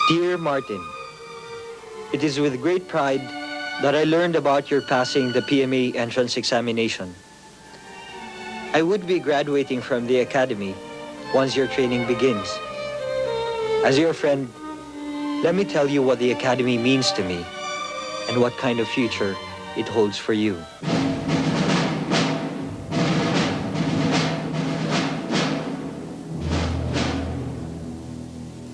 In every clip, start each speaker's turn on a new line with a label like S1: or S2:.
S1: Dear Martin, it is with great pride that I learned about your passing the PMA entrance examination. I would be graduating from the academy once your training begins. As your friend, let me tell you what the academy means to me and what kind of future it holds for you.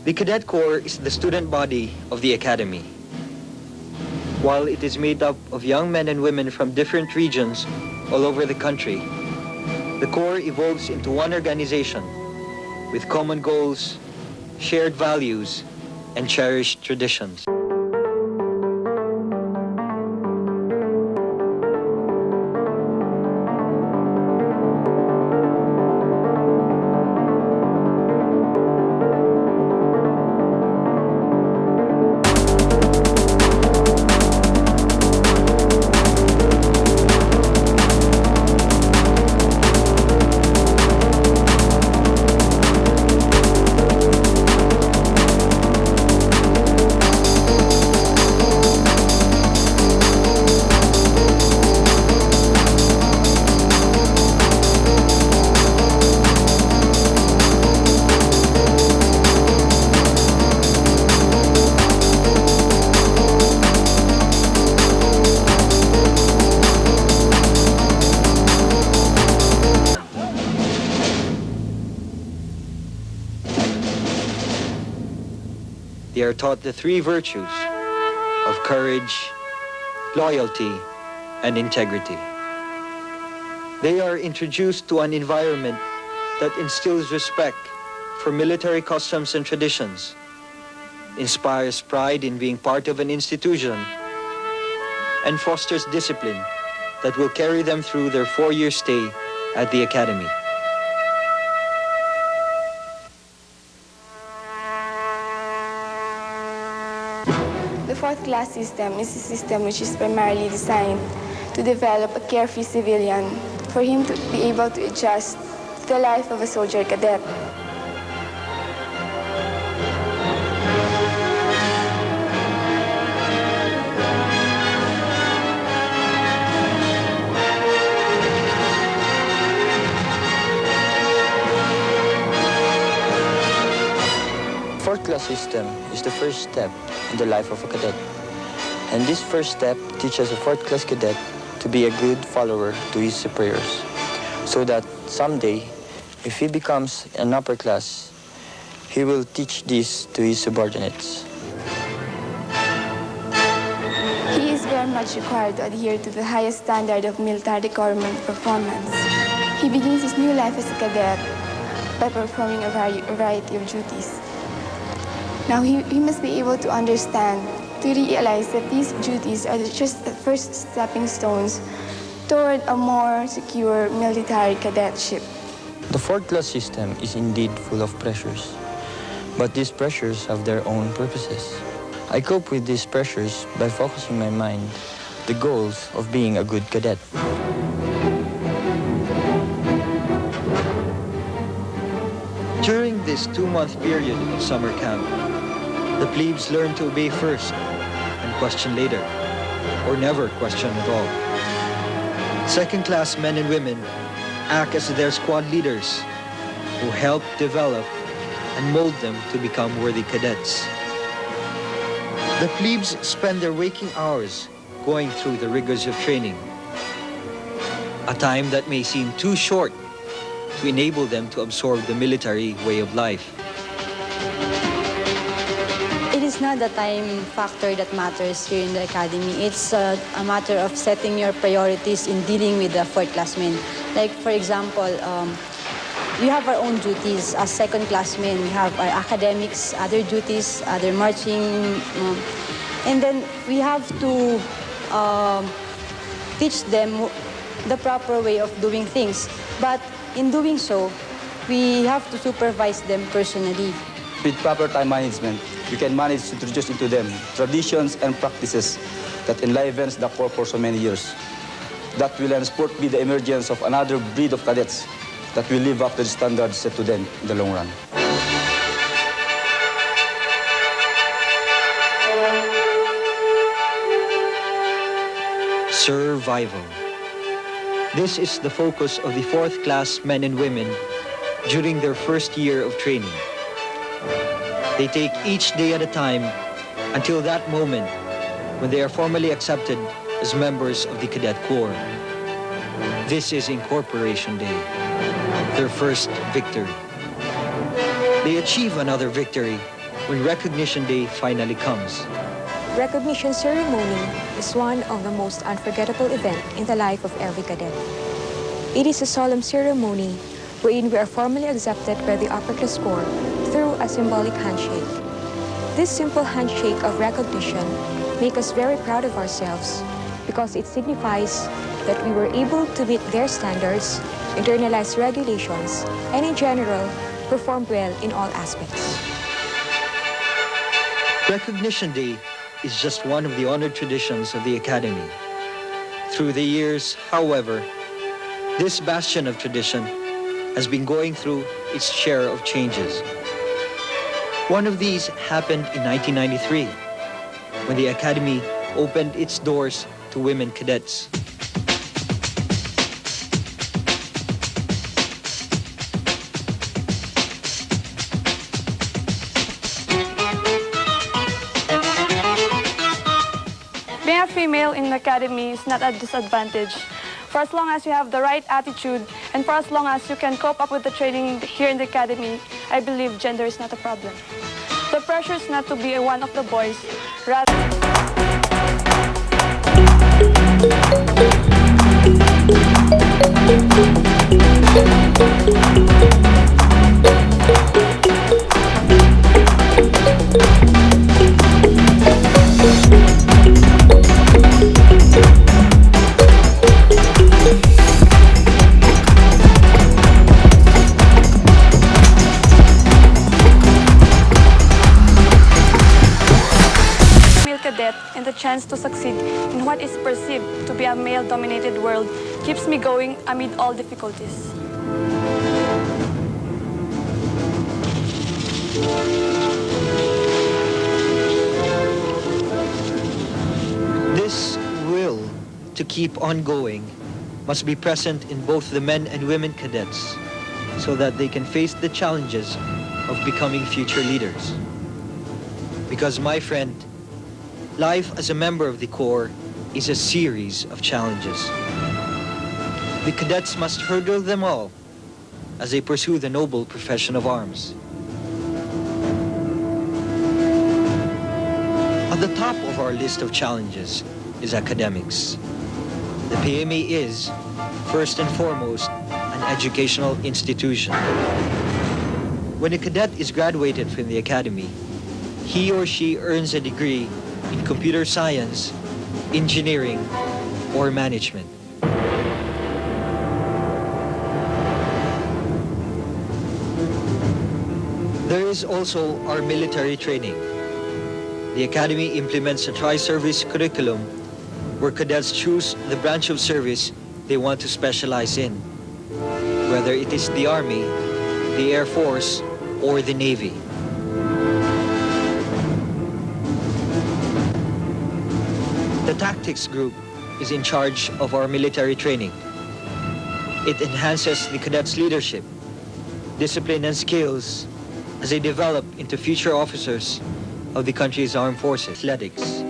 S1: The Cadet Corps is the student body of the Academy. While it is made up of young men and women from different regions all over the country, the Corps evolves into one organization with common goals, shared values, and cherished traditions. They are taught the three virtues of courage, loyalty, and integrity. They are introduced to an environment that instills respect for military customs and traditions, inspires pride in being part of an institution, and fosters discipline that will carry them through their 4-year stay at the academy.
S2: The fourth class system is a system which is primarily designed to develop a carefree civilian for him to be able to adjust to the life of a soldier cadet.
S3: Fourth class system is the first step in the life of a cadet. And this first step teaches a fourth class cadet to be a good follower to his superiors, so that someday, if he becomes an upper class, he will teach this to his subordinates.
S2: He is very much required to adhere to the highest standard of military requirement performance. He begins his new life as a cadet by performing a variety of duties. Now he must be able to understand, to realize that these duties are just the first stepping stones toward a more secure military cadetship.
S3: The fourth class system is indeed full of pressures, but these pressures have their own purposes. I cope with these pressures by focusing my mind the goals of being a good cadet.
S1: During this 2-month period of summer camp, the plebes learn to obey first and question later, or never question at all. Second-class men and women act as their squad leaders who help develop and mold them to become worthy cadets. The plebes spend their waking hours going through the rigors of training, a time that may seem too short to enable them to absorb the military way of life.
S4: It is not the time factor that matters here in the academy. It's a matter of setting your priorities in dealing with the fourth-classmen. Like, for example, we have our own duties as second-classmen. We have our academics, other duties, other marching, and then we have to teach them the proper way of doing things. But in doing so, we have to supervise them personally.
S5: With proper time management, we can manage to introduce into them traditions and practices that enlivens the Corps for so many years. That will henceforth be the emergence of another breed of cadets that will live up to the standards set to them in the long run.
S1: survival. This is the focus of the 4th class men and women during their first year of training. They take each day at a time until that moment when they are formally accepted as members of the Cadet Corps. This is Incorporation Day, their first victory. They achieve another victory when Recognition Day finally comes.
S6: Recognition ceremony is one of the most unforgettable events in the life of every cadet. It is a solemn ceremony wherein we are formally accepted by the Upper Class Corps through a symbolic handshake. This simple handshake of recognition makes us very proud of ourselves because it signifies that we were able to meet their standards, internalize regulations, and in general, perform well in all aspects.
S1: Recognition Day is just one of the honored traditions of the Academy. Through the years, however, this bastion of tradition has been going through its share of changes. One of these happened in 1993, when the Academy opened its doors to women cadets.
S7: Being a female in the academy is not a disadvantage. For as long as you have the right attitude and for as long as you can cope up with the training here in the academy, I believe gender is not a problem. The pressure is not to be one of the boys, rather... and the chance to succeed in what is perceived to be a male-dominated world keeps me going amid all difficulties.
S1: This will to keep on going must be present in both the men and women cadets so that they can face the challenges of becoming future leaders. Because, my friend, life as a member of the Corps is a series of challenges. The cadets must hurdle them all as they pursue the noble profession of arms. At the top of our list of challenges is academics. The PMA is, first and foremost, an educational institution. When a cadet is graduated from the academy, he or she earns a degree in computer science, engineering, or management. There is also our military training. The Academy implements a tri-service curriculum where cadets choose the branch of service they want to specialize in, whether it is the Army, the Air Force, or the Navy. The Tactics Group is in charge of our military training. It enhances the cadets' leadership, discipline, and skills as they develop into future officers of the country's armed forces. Athletics.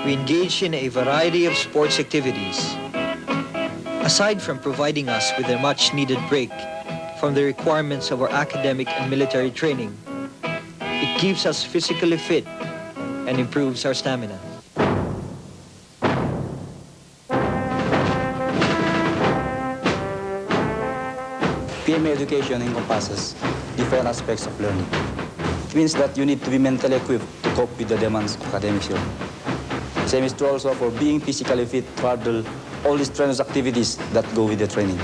S1: We engage in a variety of sports activities. Aside from providing us with a much-needed break from the requirements of our academic and military training, it keeps us physically fit and improves our stamina.
S5: PMA education encompasses different aspects of learning. It means that you need to be mentally equipped to cope with the demands of academic year. Same is true also for being physically fit to handle all these strenuous activities that go with the training.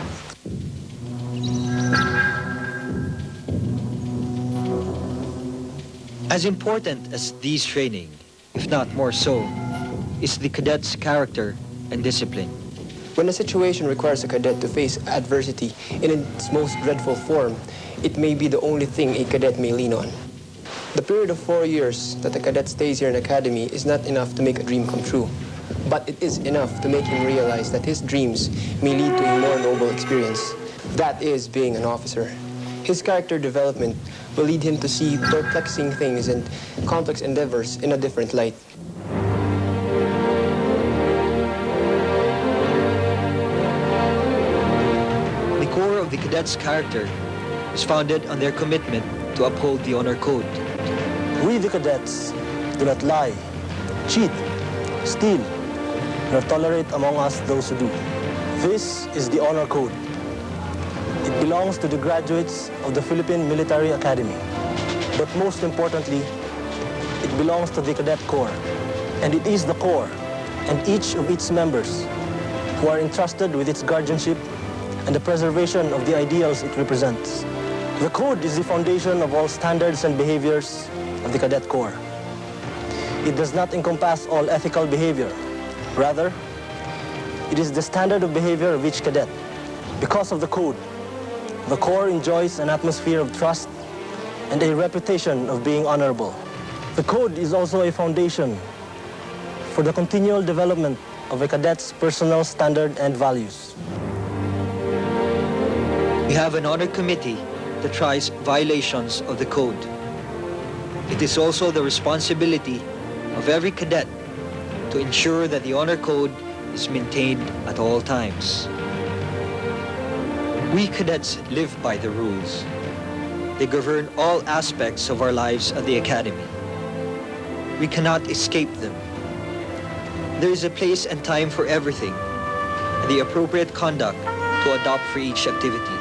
S1: As important as these training, if not more so, is the cadet's character and discipline.
S8: When a situation requires a cadet to face adversity in its most dreadful form, it may be the only thing a cadet may lean on. The period of 4 years that a cadet stays here in academy is not enough to make a dream come true. but it is enough to make him realize that his dreams may lead to a more noble experience. That is being an officer. His character development will lead him to see perplexing things and complex endeavors in a different light.
S1: The core of the cadet's character is founded on their commitment to uphold the honor code.
S9: We, the cadets, do not lie, cheat, steal, nor tolerate among us those who do. This is the honor code. It belongs to the graduates of the Philippine Military Academy. But most importantly, it belongs to the Cadet Corps. And it is the Corps and each of its members who are entrusted with its guardianship and the preservation of the ideals it represents. The code is the foundation of all standards and behaviors of the Cadet Corps. It does not encompass all ethical behavior. Rather, it is the standard of behavior of each cadet. Because of the code, the Corps enjoys an atmosphere of trust and a reputation of being honorable. The code is also a foundation for the continual development of a cadet's personal standard and values.
S1: We have an honor committee that tries violations of the code. It is also the responsibility of every cadet to ensure that the honor code is maintained at all times. We cadets live by the rules. They govern all aspects of our lives at the academy. We cannot escape them. There is a place and time for everything, and the appropriate conduct to adopt for each activity.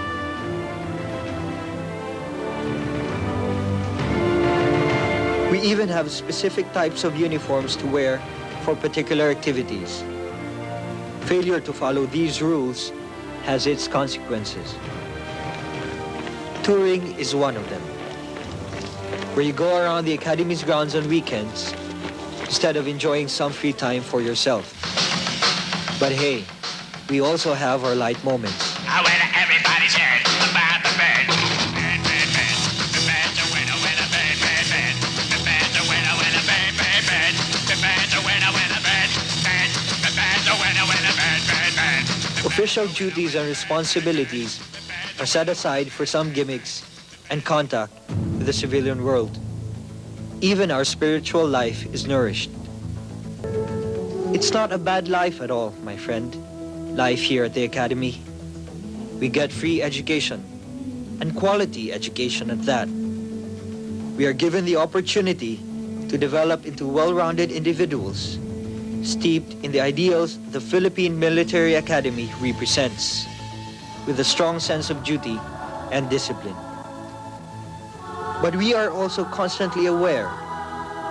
S1: We even have specific types of uniforms to wear for particular activities. Failure to follow these rules has its consequences. Touring is one of them, where you go around the academy's grounds on weekends instead of enjoying some free time for yourself. But hey, we also have our light moments.
S10: When everybody's heard about the bird. Bird, bird, bird. The bird's a winner, winner, bird, bird, bird. The bird's a winner, winner, bird, bird, bird. The bird's a winner, winner, bird, bird. The bird's a winner, winner, bird, bird, bird.
S1: Official duties and responsibilities are set aside for some gimmicks and contact with the civilian world. Even our spiritual life is nourished. It's not a bad life at all, my friend. Life here at the academy. We get free education, and quality education at that. We are given the opportunity to develop into well-rounded individuals, steeped in the ideals the Philippine Military Academy represents, with a strong sense of duty and discipline. But we are also constantly aware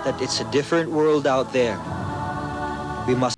S1: that it's a different world out there. We must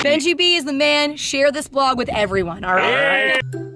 S11: Benji B is the man. Share this blog with everyone, all right?
S10: All right.